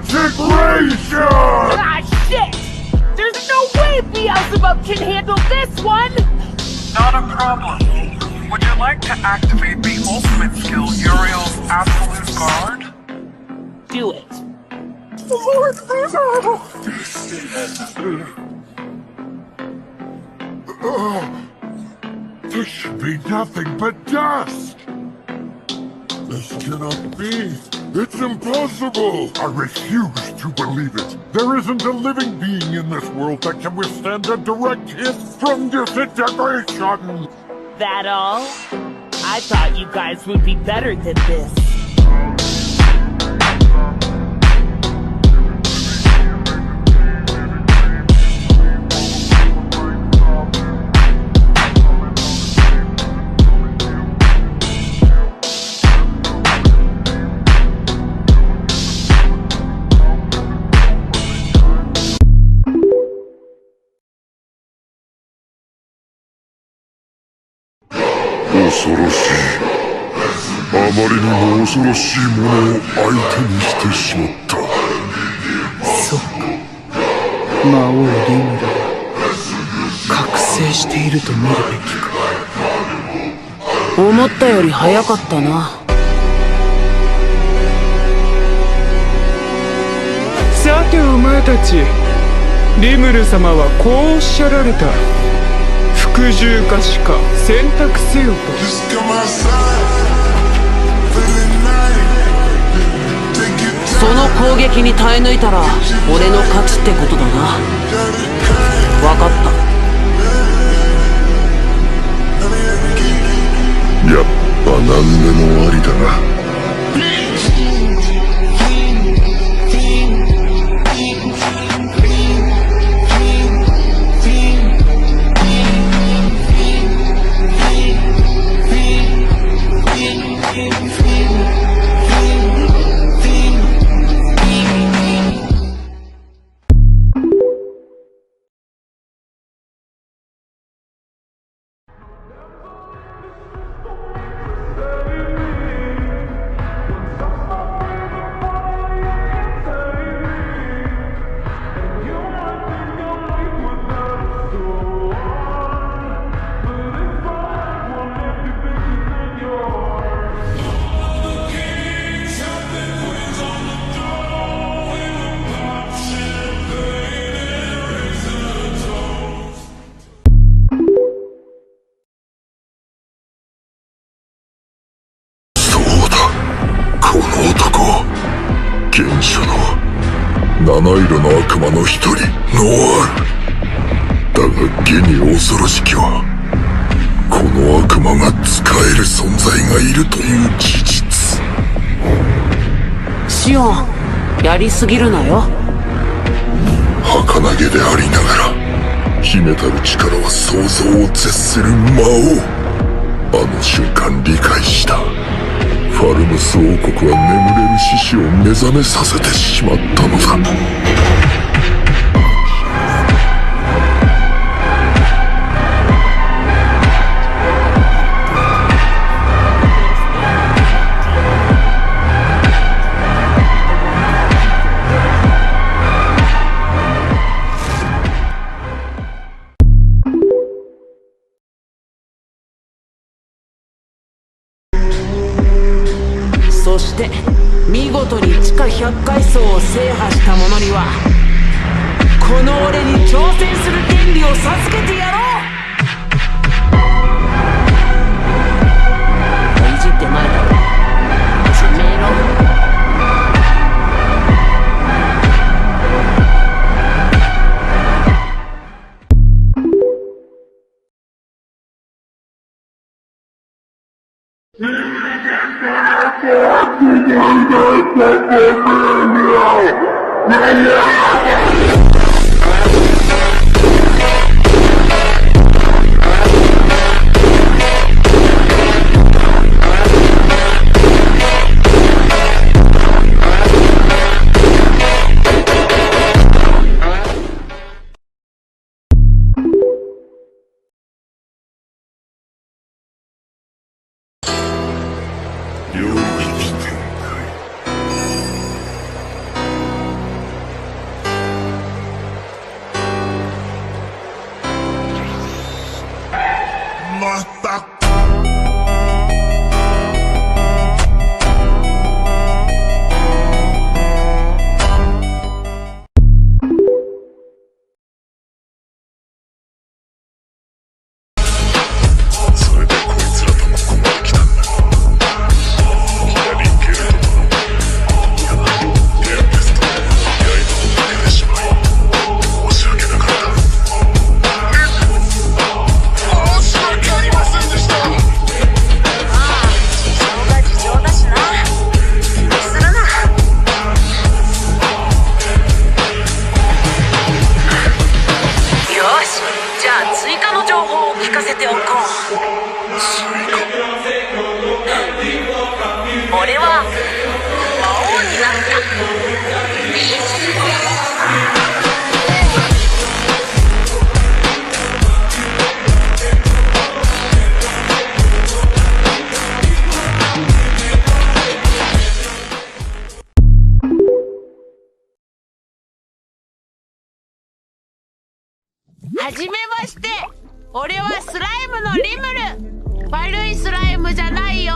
Disintegration! Ah, shit! There's no way Beelzebub can handle this one! Not a problem. Would you like to activate the ultimate skill, Uriel's Absolute Guard? Do it. This should be nothing but dust! This cannot be! It's impossible! I refuse to believe it! There isn't a living being in this world that can withstand a direct hit from disintegration! That all? I thought you guys would be better than this.恐ろしい。あまりにも恐ろしいものを相手にしてしまった。そうか。魔王リムルは覚醒していると見るべきか。思ったより早かったな。さてお前たち、リムル様はこうおっしゃられた。服従かしか選択せよと。その攻撃に耐え抜いたら俺の勝ちってことだな。分かった。やっぱ何でもありだな。原初の七色の悪魔の一人ノアールだが現に恐ろしきはこの悪魔が使える存在がいるという事実。シオン、やりすぎるなよ。儚げでありながら秘めたる力は想像を絶する魔王。あの瞬間理解した。ファルムス王国は眠れる獅子を目覚めさせてしまったのだ。そして見事に地下100階層を制覇した者にはこの俺に挑戦する権利を授けてやろう。いじってないだろ。メロはじめまして。俺はスライムのリムル。悪いスライムじゃないよ。